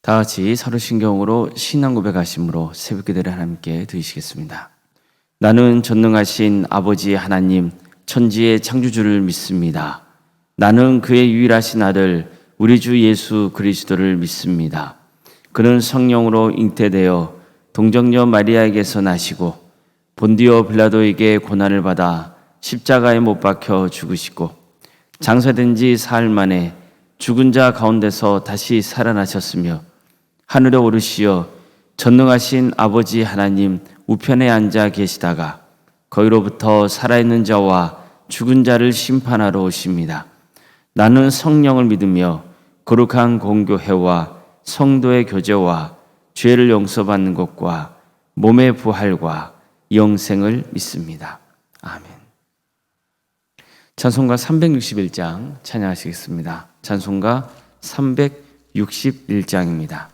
다 같이 사도신경으로 신앙 고백하심으로 새벽 기도를 하나님께 드리시겠습니다. 나는 전능하신 아버지 하나님 천지의 창조주를 믿습니다. 나는 그의 유일하신 아들 우리 주 예수 그리스도를 믿습니다. 그는 성령으로 잉태되어 동정녀 마리아에게서 나시고 본디오 빌라도에게 고난을 받아 십자가에 못 박혀 죽으시고 장사된 지 사흘 만에 죽은 자 가운데서 다시 살아나셨으며 하늘에 오르시어 전능하신 아버지 하나님 우편에 앉아 계시다가 거기로부터 살아있는 자와 죽은 자를 심판하러 오십니다. 나는 성령을 믿으며 거룩한 공교회와 성도의 교제와 죄를 용서받는 것과 몸의 부활과 영생을 믿습니다. 아멘. 찬송가 361장 찬양하시겠습니다. 찬송가 361장입니다.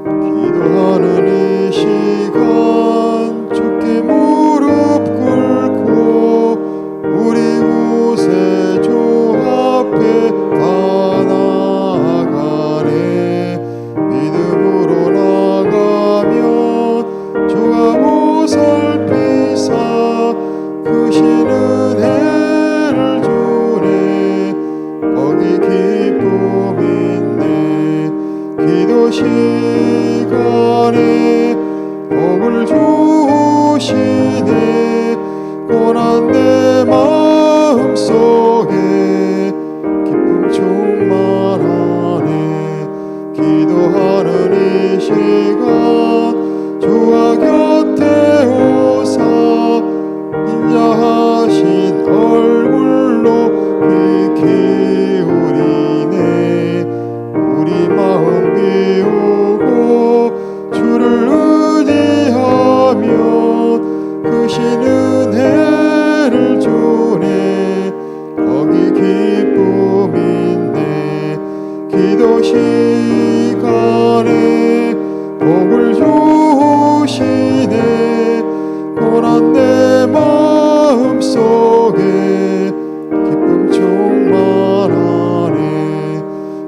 기도하는 이 시간 주께 무릎 꿇고 우리 구세주 앞에 다 나아가네. 믿음으로 나가면 주가 보살피사 크신 은혜를 주네. 거기 기쁨 있네. 기도 시간에 복을 주시네. 고난 내 마음속에 기쁨 충만하네. 기도하는 이 시간 주와 곁에 오사 인자하신 얼굴로 귀 기울이네. 우리 마음 비우고 주를 의지하면 크신 은혜를 주네. 거기 기쁨 있네. 기도 시간에 복을 주시네. 고난 내 마음속에 기쁨 충만하네.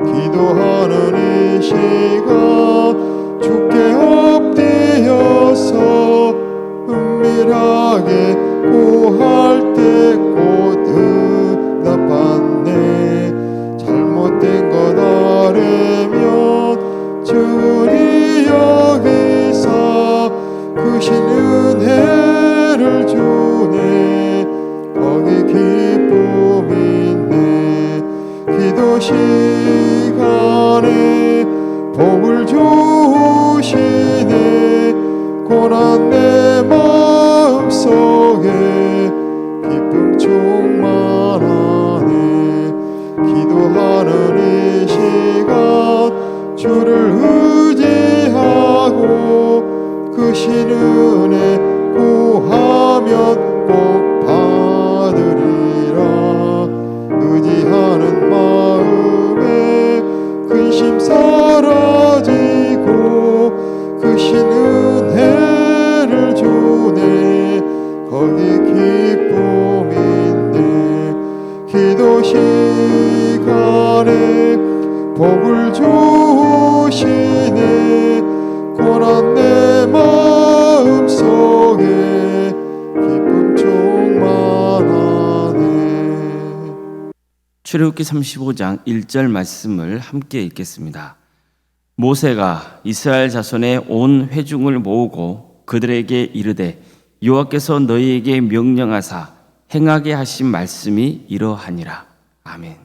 기도하는 이 시간 주께 엎드려서 은밀하게 구할 때 곧 응답받네. 잘못된 것 아뢰면 주니 여기서 크신 은혜를 주네. 거기 기쁨 있네. 기도 시간에 복을 주시네. 고난 내 마음속에 기쁨 충만하네. 기도하는 이 시간 주를 의지하고 크신 은혜 구하면 꼭 받으리라. 의지하는 마음에 근심 사라지고 크신 은혜를 주네. 거기 기쁨 있네. 기도 시간에 복을 주시네. 고난 내 마음속에 기쁨 충만하네. 출애굽기 35장 1절 말씀을 함께 읽겠습니다. 모세가 이스라엘 자손의 온 회중을 모으고 그들에게 이르되 여호와께서 너희에게 명령하사 행하게 하신 말씀이 이러하니라. 아멘.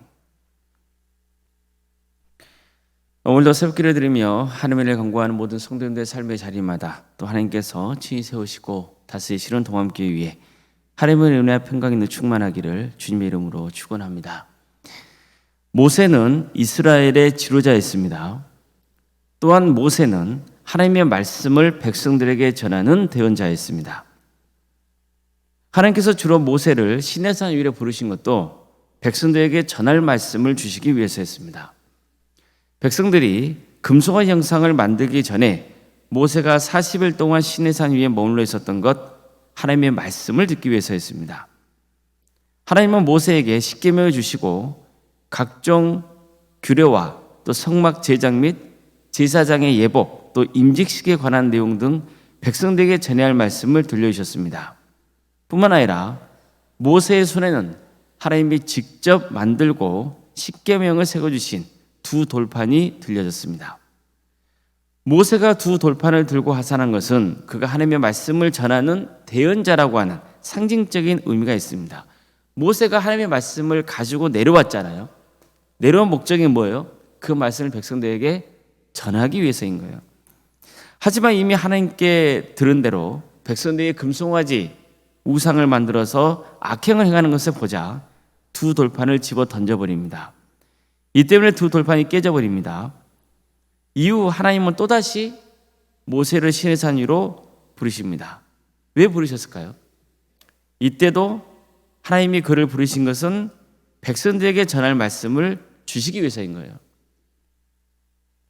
오늘도 새벽기를 드리며 하나님의 은혜를 간구하는 모든 성도님들의 삶의 자리마다 또 하나님께서 친히 세우시고 다스리시는 동함께 위해 하나님의 은혜와 평강이 충만하기를 주님의 이름으로 축원합니다. 모세는 이스라엘의 지도자였습니다. 또한 모세는 하나님의 말씀을 백성들에게 전하는 대언자였습니다. 하나님께서 주로 모세를 시내산 위에 부르신 것도 백성들에게 전할 말씀을 주시기 위해서였습니다. 백성들이 금송아 형상을 만들기 전에 모세가 40일 동안 시내산 위에 머물러 있었던 것 하나님의 말씀을 듣기 위해서였습니다. 하나님은 모세에게 십계명을 주시고 각종 규례와 또 성막 제작 및 제사장의 예복 또 임직식에 관한 내용 등 백성들에게 전해야 할 말씀을 들려주셨습니다. 뿐만 아니라 모세의 손에는 하나님이 직접 만들고 십계명을 새겨주신 두 돌판이 들려졌습니다. 모세가 두 돌판을 들고 하산한 것은 그가 하나님의 말씀을 전하는 대언자라고 하는 상징적인 의미가 있습니다. 모세가 하나님의 말씀을 가지고 내려왔잖아요. 내려온 목적이 뭐예요? 그 말씀을 백성들에게 전하기 위해서인 거예요. 하지만 이미 하나님께 들은 대로 백성들이 금송아지 우상을 만들어서 악행을 행하는 것을 보자 두 돌판을 집어 던져버립니다. 이 때문에 두 돌판이 깨져버립니다. 이후 하나님은 또다시 모세를 시내 산 위로 부르십니다. 왜 부르셨을까요? 이때도 하나님이 그를 부르신 것은 백성들에게 전할 말씀을 주시기 위해서인 거예요.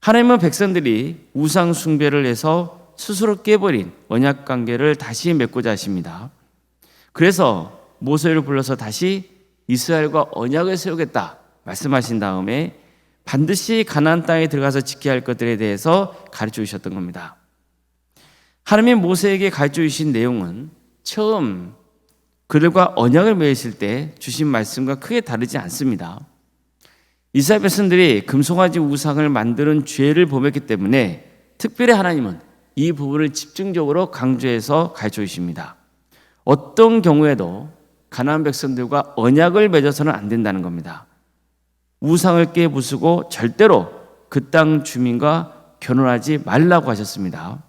하나님은 백성들이 우상 숭배를 해서 스스로 깨버린 언약 관계를 다시 맺고자 하십니다. 그래서 모세를 불러서 다시 이스라엘과 언약을 세우겠다 말씀하신 다음에 반드시 가나안 땅에 들어가서 지켜야 할 것들에 대해서 가르쳐 주셨던 겁니다. 하나님이 모세에게 가르쳐 주신 내용은 처음 그들과 언약을 맺으실 때 주신 말씀과 크게 다르지 않습니다. 이스라엘 백성들이 금송아지 우상을 만드는 죄를 범했기 때문에 특별히 하나님은 이 부분을 집중적으로 강조해서 가르쳐 주십니다. 어떤 경우에도 가나안 백성들과 언약을 맺어서는 안 된다는 겁니다. 우상을 깨부수고 절대로 그 땅 주민과 결혼하지 말라고 하셨습니다.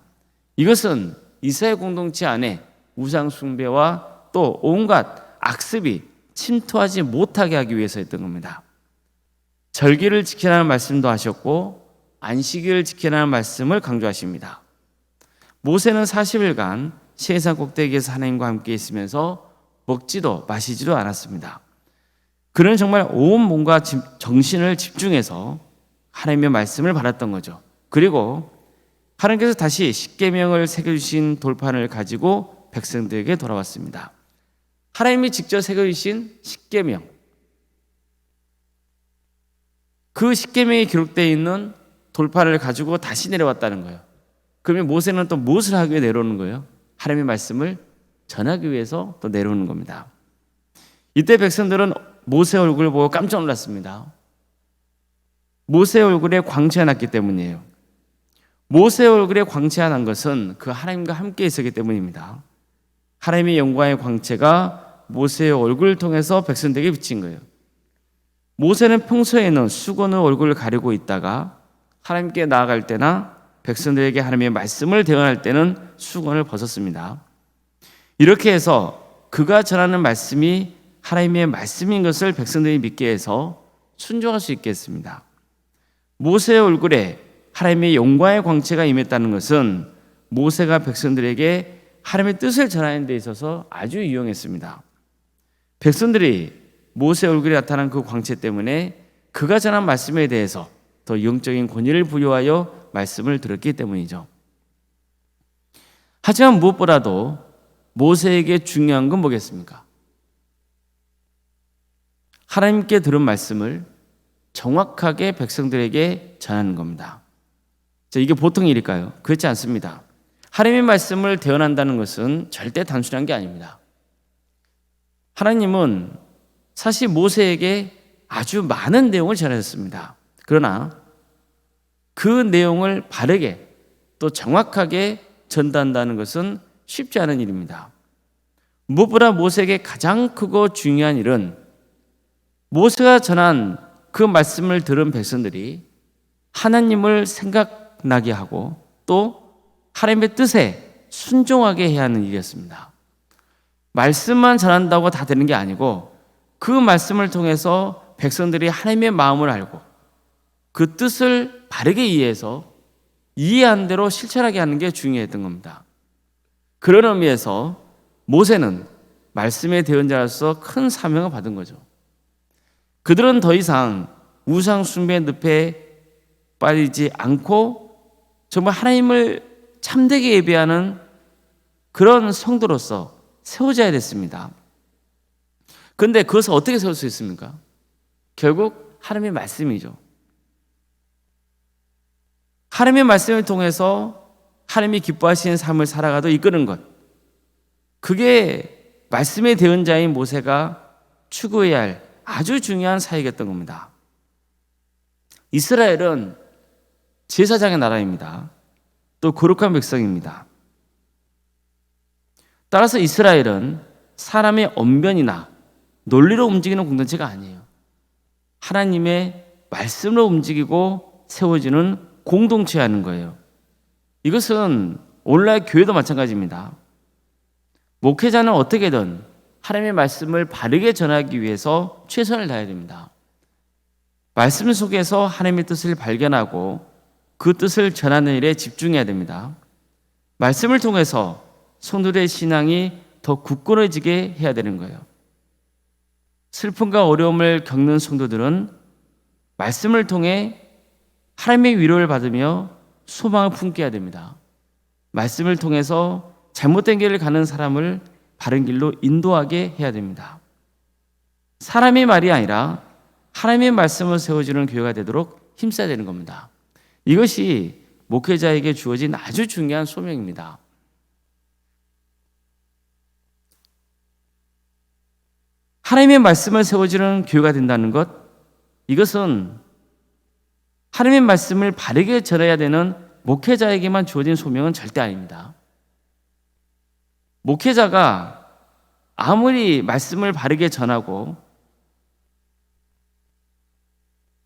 이것은 이스라엘 공동체 안에 우상 숭배와 또 온갖 악습이 침투하지 못하게 하기 위해서였던 겁니다. 절기를 지키라는 말씀도 하셨고 안식일을 지키라는 말씀을 강조하십니다. 모세는 40일간 시내산 꼭대기에서 하나님과 함께 있으면서 먹지도 마시지도 않았습니다. 그는 정말 온 몸과 정신을 집중해서 하나님의 말씀을 받았던 거죠. 그리고 하나님께서 다시 십계명을 새겨주신 돌판을 가지고 백성들에게 돌아왔습니다. 하나님이 직접 새겨주신 십계명, 그 십계명이 기록되어 있는 돌판을 가지고 다시 내려왔다는 거예요. 그러면 모세는 또 무엇을 하기 위해 내려오는 거예요? 하나님의 말씀을 전하기 위해서 또 내려오는 겁니다. 이때 백성들은 모세 얼굴을 보고 깜짝 놀랐습니다. 모세 얼굴에 광채가 났기 때문이에요. 모세 얼굴에 광채가 난 것은 그 하나님과 함께 있었기 때문입니다. 하나님의 영광의 광채가 모세의 얼굴을 통해서 백성들에게 비친 거예요. 모세는 평소에는 수건으로 얼굴을 가리고 있다가 하나님께 나아갈 때나 백성들에게 하나님의 말씀을 대언할 때는 수건을 벗었습니다. 이렇게 해서 그가 전하는 말씀이 하나님의 말씀인 것을 백성들이 믿게 해서 순종할 수 있게 했습니다. 모세의 얼굴에 하나님의 영광의 광채가 임했다는 것은 모세가 백성들에게 하나님의 뜻을 전하는 데 있어서 아주 유용했습니다. 백성들이 모세 얼굴에 나타난 그 광채 때문에 그가 전한 말씀에 대해서 더 영적인 권위를 부여하여 말씀을 들었기 때문이죠. 하지만 무엇보다도 모세에게 중요한 건 뭐겠습니까? 하나님께 들은 말씀을 정확하게 백성들에게 전하는 겁니다. 이게 보통 일일까요? 그렇지 않습니다. 하나님의 말씀을 대언한다는 것은 절대 단순한 게 아닙니다. 하나님은 사실 모세에게 아주 많은 내용을 전하셨습니다. 그러나 그 내용을 바르게 또 정확하게 전달한다는 것은 쉽지 않은 일입니다. 무엇보다 모세에게 가장 크고 중요한 일은 모세가 전한 그 말씀을 들은 백성들이 하나님을 생각나게 하고 또 하나님의 뜻에 순종하게 해야 하는 일이었습니다. 말씀만 전한다고 다 되는 게 아니고 그 말씀을 통해서 백성들이 하나님의 마음을 알고 그 뜻을 바르게 이해해서 이해한 대로 실천하게 하는 게 중요했던 겁니다. 그런 의미에서 모세는 말씀의 대언자로서 큰 사명을 받은 거죠. 그들은 더 이상 우상 숭배의 늪에 빠지지 않고 정말 하나님을 참되게 예배하는 그런 성도로서 세워져야 됐습니다. 그런데 그것을 어떻게 세울 수 있습니까? 결국 하나님의 말씀이죠. 하나님의 말씀을 통해서 하나님이 기뻐하시는 삶을 살아가도 이끄는 것, 그게 말씀의 대언자인 모세가 추구해야 할 아주 중요한 사역이었던 겁니다. 이스라엘은 제사장의 나라입니다. 또 거룩한 백성입니다. 따라서 이스라엘은 사람의 언변이나 논리로 움직이는 공동체가 아니에요. 하나님의 말씀으로 움직이고 세워지는 공동체라는 거예요. 이것은 오늘날 교회도 마찬가지입니다. 목회자는 어떻게든 하나님의 말씀을 바르게 전하기 위해서 최선을 다해야 됩니다. 말씀 속에서 하나님의 뜻을 발견하고 그 뜻을 전하는 일에 집중해야 됩니다. 말씀을 통해서 성도들의 신앙이 더 굳건해지게 해야 되는 거예요. 슬픔과 어려움을 겪는 성도들은 말씀을 통해 하나님의 위로를 받으며 소망을 품게 해야 됩니다. 말씀을 통해서 잘못된 길을 가는 사람을 바른 길로 인도하게 해야 됩니다. 사람의 말이 아니라 하나님의 말씀을 세워주는 교회가 되도록 힘써야 되는 겁니다. 이것이 목회자에게 주어진 아주 중요한 소명입니다. 하나님의 말씀을 세워주는 교회가 된다는 것, 이것은 하나님의 말씀을 바르게 전해야 되는 목회자에게만 주어진 소명은 절대 아닙니다. 목회자가 아무리 말씀을 바르게 전하고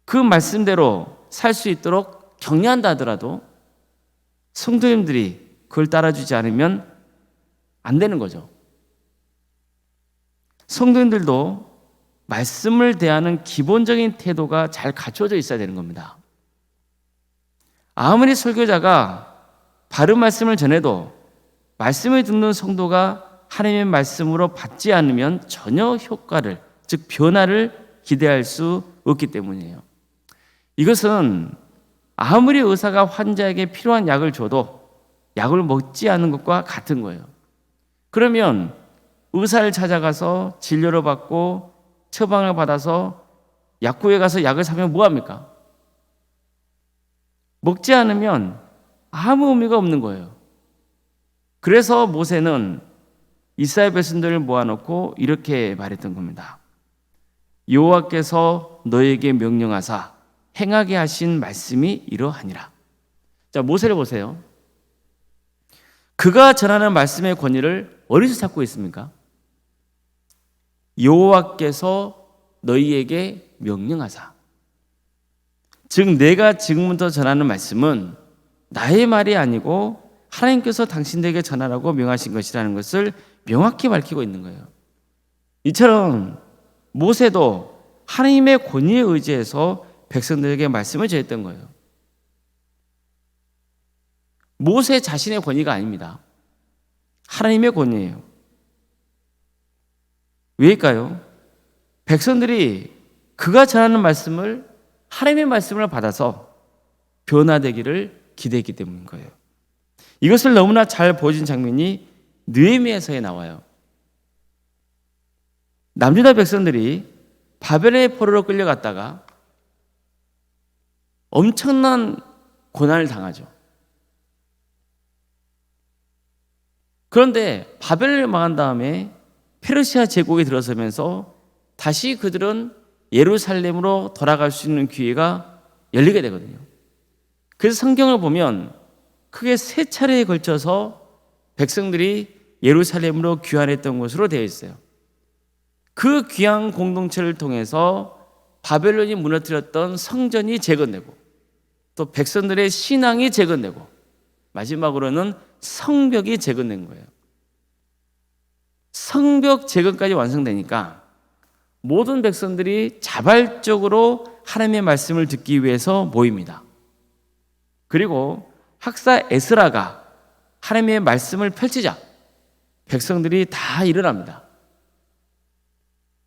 그 말씀대로 살 수 있도록 격려한다 하더라도 성도님들이 그걸 따라주지 않으면 안 되는 거죠. 성도님들도 말씀을 대하는 기본적인 태도가 잘 갖춰져 있어야 되는 겁니다. 아무리 설교자가 바른 말씀을 전해도 말씀을 듣는 성도가 하나님의 말씀으로 받지 않으면 전혀 효과를, 즉 변화를 기대할 수 없기 때문이에요. 이것은 아무리 의사가 환자에게 필요한 약을 줘도 약을 먹지 않는 것과 같은 거예요. 그러면 의사를 찾아가서 진료를 받고 처방을 받아서 약국에 가서 약을 사면 뭐합니까? 먹지 않으면 아무 의미가 없는 거예요. 그래서 모세는 이스라엘 백성들을 모아놓고 이렇게 말했던 겁니다. 여호와께서 너에게 명령하사 행하게 하신 말씀이 이러하니라. 자, 모세를 보세요. 그가 전하는 말씀의 권위를 어디서 찾고 있습니까? 여호와께서 너희에게 명령하사. 즉 내가 지금부터 전하는 말씀은 나의 말이 아니고 하나님께서 당신들에게 전하라고 명하신 것이라는 것을 명확히 밝히고 있는 거예요. 이처럼 모세도 하나님의 권위에 의지해서 백성들에게 말씀을 전했던 거예요. 모세 자신의 권위가 아닙니다. 하나님의 권위예요. 왜일까요? 백성들이 그가 전하는 말씀을, 하나님의 말씀을 받아서 변화되기를 기대했기 때문인 거예요. 이것을 너무나 잘 보여준 장면이 느헤미야서에 나와요. 남유다 백성들이 바벨의 포로로 끌려갔다가 엄청난 고난을 당하죠. 그런데 바벨을 망한 다음에 페르시아 제국이 들어서면서 다시 그들은 예루살렘으로 돌아갈 수 있는 기회가 열리게 되거든요. 그래서 성경을 보면 크게 3차례에 걸쳐서 백성들이 예루살렘으로 귀환했던 것으로 되어 있어요. 그 귀환 공동체를 통해서 바벨론이 무너뜨렸던 성전이 재건되고 또 백성들의 신앙이 재건되고 마지막으로는 성벽이 재건된 거예요. 성벽 재건까지 완성되니까 모든 백성들이 자발적으로 하나님의 말씀을 듣기 위해서 모입니다. 그리고 학사 에스라가 하나님의 말씀을 펼치자 백성들이 다 일어납니다.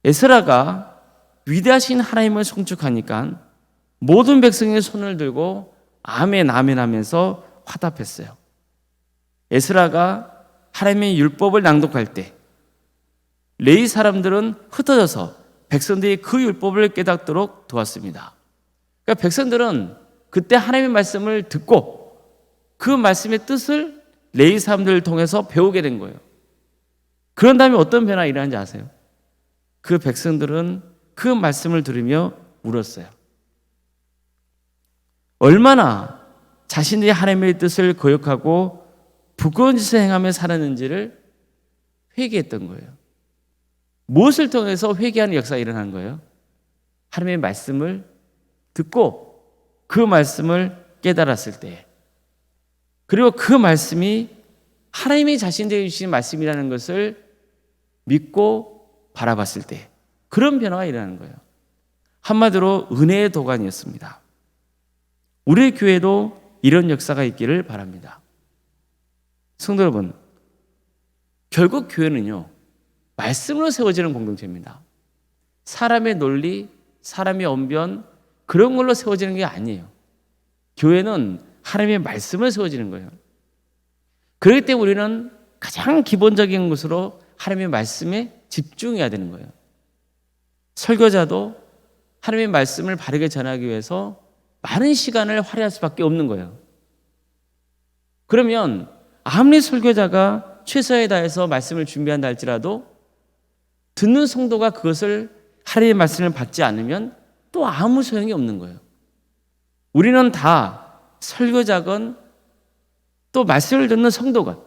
에스라가 위대하신 하나님을 송축하니까 모든 백성의 손을 들고 아멘 아멘 하면서 화답했어요. 에스라가 하나님의 율법을 낭독할 때 레위 사람들은 흩어져서 백성들이 그 율법을 깨닫도록 도왔습니다. 그러니까 백성들은 그때 하나님의 말씀을 듣고 그 말씀의 뜻을 레위 사람들을 통해서 배우게 된 거예요. 그런 다음에 어떤 변화가 일어나는지 아세요? 그 백성들은 그 말씀을 들으며 울었어요. 얼마나 자신들이 하나님의 뜻을 거역하고 부끄러운 짓을 행하며 살았는지를 회개했던 거예요. 무엇을 통해서 회개하는 역사가 일어난 거예요? 하나님의 말씀을 듣고 그 말씀을 깨달았을 때, 그리고 그 말씀이 하나님이 자신들에게 주신 말씀이라는 것을 믿고 바라봤을 때 그런 변화가 일어나는 거예요. 한마디로 은혜의 도가니였습니다. 우리 교회도 이런 역사가 있기를 바랍니다. 성도 여러분, 결국 교회는요, 말씀으로 세워지는 공동체입니다. 사람의 논리, 사람의 언변, 그런 걸로 세워지는 게 아니에요. 교회는 하나님의 말씀을 세워지는 거예요. 그렇기 때문에 우리는 가장 기본적인 것으로 하나님의 말씀에 집중해야 되는 거예요. 설교자도 하나님의 말씀을 바르게 전하기 위해서 많은 시간을 할애할 수밖에 없는 거예요. 그러면 아무리 설교자가 최선을 다해서 말씀을 준비한다 할지라도 듣는 성도가 그것을 하나님의 말씀을 받지 않으면 또 아무 소용이 없는 거예요. 우리는 다 설교자건 또 말씀을 듣는 성도건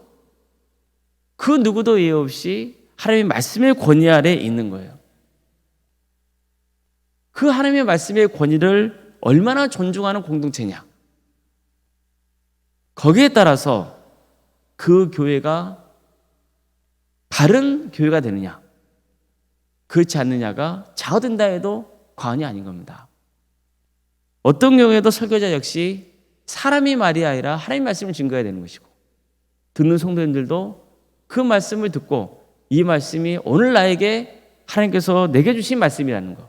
그 누구도 예외 없이 하나님의 말씀의 권위 아래 있는 거예요. 그 하나님의 말씀의 권위를 얼마나 존중하는 공동체냐, 거기에 따라서 그 교회가 바른 교회가 되느냐 그렇지 않느냐가 좌우된다 해도 과언이 아닌 겁니다. 어떤 경우에도 설교자 역시 사람이 말이 아니라 하나님의 말씀을 증거해야 되는 것이고, 듣는 성도님들도 그 말씀을 듣고 이 말씀이 오늘 나에게 하나님께서 내게 주신 말씀이라는 것,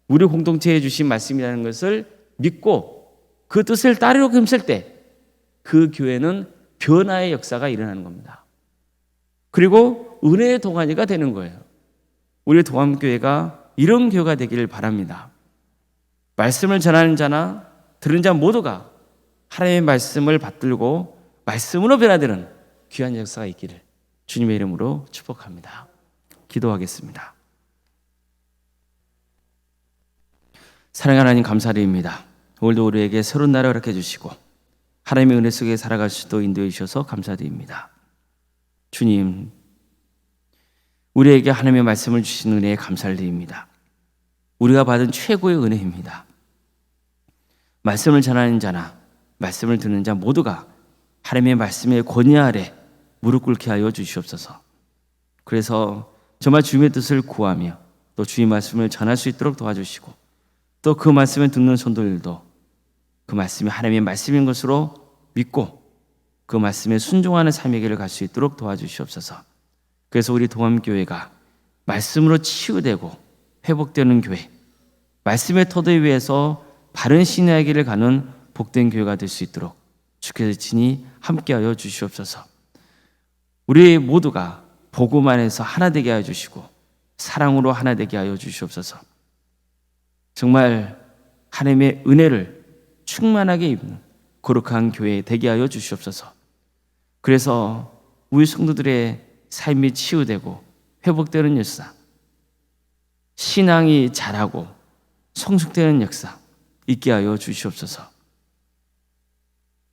우리 공동체에 주신 말씀이라는 것을 믿고 그 뜻을 따르려고 힘쓸 때 그 교회는 변화의 역사가 일어나는 겁니다. 그리고 은혜의 동안이가 되는 거예요. 우리 동암교회가 이런 교회가 되기를 바랍니다. 말씀을 전하는 자나 들은 자 모두가 하나님의 말씀을 받들고 말씀으로 변화되는 귀한 역사가 있기를 주님의 이름으로 축복합니다. 기도하겠습니다. 사랑하는 하나님, 감사드립니다. 오늘도 우리에게 새로운 날을 허락해 주시고 하나님의 은혜 속에 살아갈 수 있도록 인도해 주셔서 감사드립니다. 주님, 우리에게 하나님의 말씀을 주신 은혜에 감사를 드립니다. 우리가 받은 최고의 은혜입니다. 말씀을 전하는 자나 말씀을 듣는 자 모두가 하나님의 말씀의 권위 아래 무릎 꿇게 하여 주시옵소서. 그래서 정말 주님의 뜻을 구하며 또 주의 말씀을 전할 수 있도록 도와주시고, 또 그 말씀을 듣는 성도들도 그 말씀이 하나님의 말씀인 것으로 믿고 그 말씀에 순종하는 삶의 길을 갈 수 있도록 도와주시옵소서. 그래서 우리 동암교회가 말씀으로 치유되고 회복되는 교회, 말씀의 터대 위에서 바른 신앙의 길을 가는 복된 교회가 될 수 있도록 주께서 친히 함께하여 주시옵소서. 우리 모두가 복음 안에서 하나 되게 하여 주시고 사랑으로 하나 되게 하여 주시옵소서. 정말 하나님의 은혜를 충만하게 입는 거룩한 교회 되게 하여 주시옵소서. 그래서 우리 성도들의 삶이 치유되고 회복되는 역사, 신앙이 자라고 성숙되는 역사 있게 하여 주시옵소서.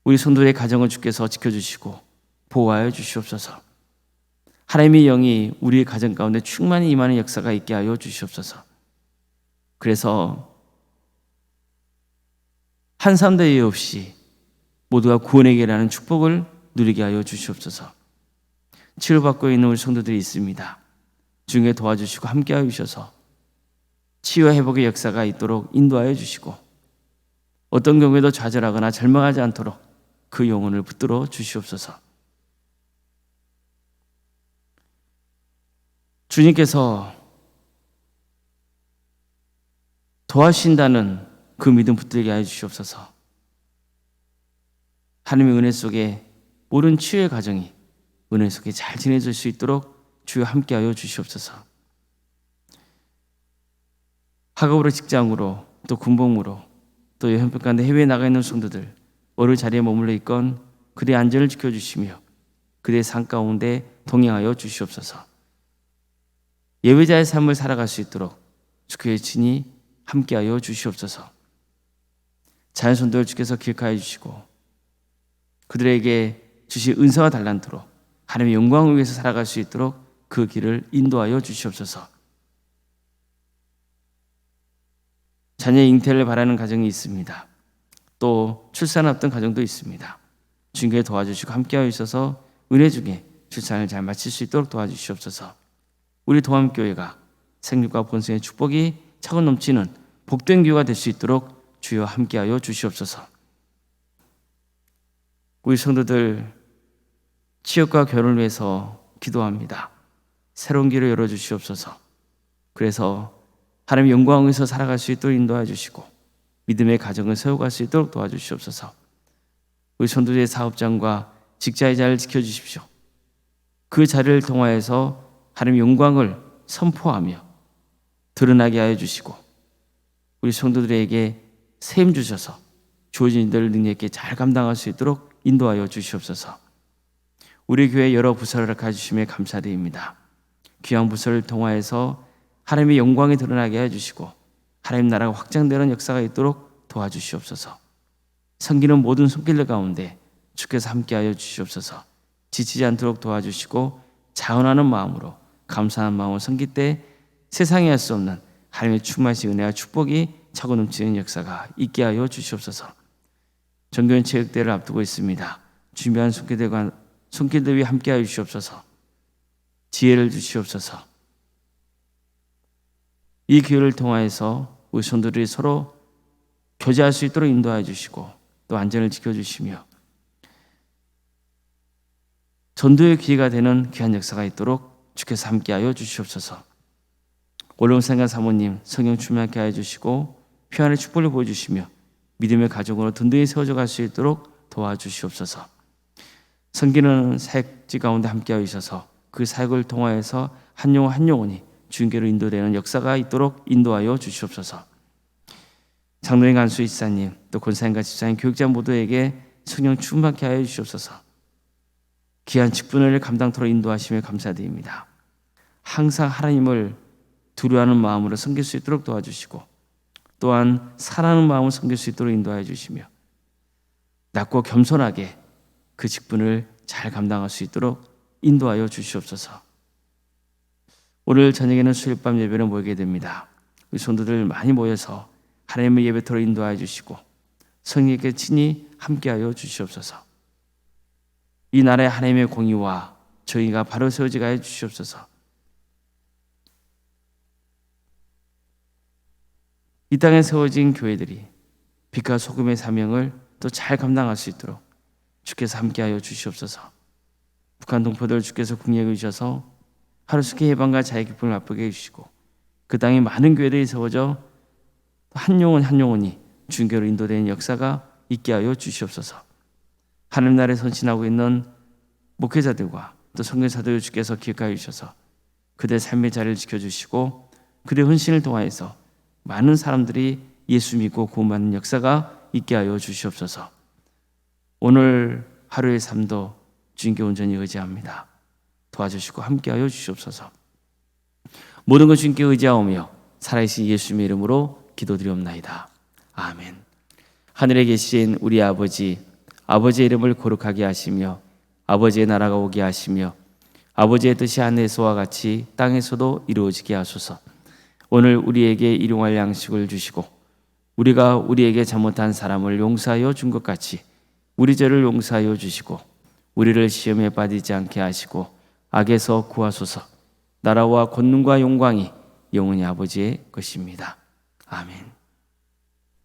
우리 성도들의 가정을 주께서 지켜주시고 보호하여 주시옵소서. 하나님의 영이 우리의 가정 가운데 충만히 임하는 역사가 있게 하여 주시옵소서. 그래서 한 사람도 예외 없이 모두가 구원의 길이라는 축복을 누리게 하여 주시옵소서. 치료받고 있는 우리 성도들이 있습니다. 주님께 도와주시고 함께하여 주셔서 치유와 회복의 역사가 있도록 인도하여 주시고, 어떤 경우에도 좌절하거나 절망하지 않도록 그 영혼을 붙들어 주시옵소서. 주님께서 도와주신다는 그 믿음 붙들게 하여 주시옵소서. 하나님의 은혜 속에 모든 치유의 가정이 은혜 속에 잘 지내질 수 있도록 주여 함께하여 주시옵소서. 학업으로 직장으로 또 군복무로 또 여행병 가운데 해외에 나가 있는 성도들 어느 자리에 머물러 있건 그들의 안전을 지켜주시며 그들의 삶 가운데 동행하여 주시옵소서. 예배자의 삶을 살아갈 수 있도록 주의 친히 함께하여 주시옵소서. 자연선도를 주께서 기억하여 주시고 그들에게 주신 은사와 달란트로 하나님의 영광을 위해서 살아갈 수 있도록 그 길을 인도하여 주시옵소서. 자녀의 잉태를 바라는 가정이 있습니다. 또 출산 앞둔 가정도 있습니다. 주님께 도와주시고 함께하여 주셔서 은혜 중에 출산을 잘 마칠 수 있도록 도와주시옵소서. 우리 도함교회가 생육과 번성의 축복이 차고 넘치는 복된 교회가 될 수 있도록 주여 함께하여 주시옵소서. 우리 성도들 취업과 결혼을 위해서 기도합니다. 새로운 길을 열어주시옵소서. 그래서 하나님의 영광을 위해서 살아갈 수 있도록 인도해 주시고 믿음의 가정을 세워갈 수 있도록 도와주시옵소서. 우리 성도들의 사업장과 직장의 자리를 지켜주십시오. 그 자리를 통하여서 하나님의 영광을 선포하며 드러나게 하여 주시고 우리 성도들에게 세임 주셔서 주어진 일들을 능력 있게 잘 감당할 수 있도록 인도하여 주시옵소서. 우리 교회 여러 부서를 가주심에 감사드립니다. 귀한 부서를 통하여서 하나님의 영광이 드러나게 해주시고 하나님 나라가 확장되는 역사가 있도록 도와주시옵소서. 섬기는 모든 손길들 가운데 주께서 함께하여 주시옵소서. 지치지 않도록 도와주시고 자원하는 마음으로 감사하는 마음으로 섬길 때 세상에 할 수 없는 하나님의 충만하신 은혜와 축복이 차고 넘치는 역사가 있게 하여 주시옵소서. 전교연 체육대회를 앞두고 있습니다. 준비한 손길들 위에 함께하여 주시옵소서. 지혜를 주시옵소서. 이 기회를 통하여서 우리 성도들이 서로 교제할 수 있도록 인도하여 주시고 또 안전을 지켜주시며 전도의 기회가 되는 귀한 역사가 있도록 주께서 함께하여 주시옵소서. 올롱생각 사모님 성령 충만케 하여 주시고 평안의 축복을 보여주시며 믿음의 가족으로 든든히 세워져 갈 수 있도록 도와주시옵소서. 섬기는 사역지 가운데 함께하여 주셔서 그 사역을 통하여서 한 영혼 한 영혼이 주님께로 인도되는 역사가 있도록 인도하여 주시옵소서. 장로인 간수 이사님 또 권사님과 집사님 교육자 모두에게 성령 충만케 하여 주시옵소서. 귀한 직분을 감당토록 인도하시며 감사드립니다. 항상 하나님을 두려워하는 마음으로 섬길 수 있도록 도와주시고 또한 사랑하는 마음으로 섬길 수 있도록 인도하여 주시며 낮고 겸손하게 그 직분을 잘 감당할 수 있도록 인도하여 주시옵소서. 오늘 저녁에는 수요일밤 예배를 모이게 됩니다. 우리 성도들 많이 모여서 하나님의 예배토록 인도하여 주시고 성령께 친히 함께하여 주시옵소서. 이 나라의 하나님의 공의와 정의가 바로 세워지게 하여 주시옵소서. 이 땅에 세워진 교회들이 빛과 소금의 사명을 또 잘 감당할 수 있도록 주께서 함께하여 주시옵소서. 북한 동포들 주께서 국리해 주셔서 하루속히 해방과 자의 기쁨을 맛보게 해주시고 그 땅에 많은 교회들이 세워져 한 영혼 한 영혼이 주님께로 인도되는 역사가 있게 하여 주시옵소서. 하나님 나라에 선신하고 있는 목회자들과 또 선교사들 주께서 기억하여 주셔서 그들의 삶의 자리를 지켜주시고 그들의 헌신을 통하여서 많은 사람들이 예수 믿고 구원받는 역사가 있게 하여 주시옵소서. 오늘 하루의 삶도 주님께 온전히 의지합니다. 도와주시고 함께하여 주시옵소서. 모든 것 주님께 의지하오며 살아계신 예수님의 이름으로 기도드리옵나이다. 아멘. 하늘에 계신 우리 아버지의 이름을 거룩하게 하시며 아버지의 나라가 오게 하시며 아버지의 뜻이 하늘에서와 같이 땅에서도 이루어지게 하소서. 오늘 우리에게 일용할 양식을 주시고 우리가 우리에게 잘못한 사람을 용서하여 준 것 같이 우리 죄를 용서하여 주시고 우리를 시험에 빠지지 않게 하시고 악에서 구하소서. 나라와 권능과 영광이 영원히 아버지의 것입니다. 아멘.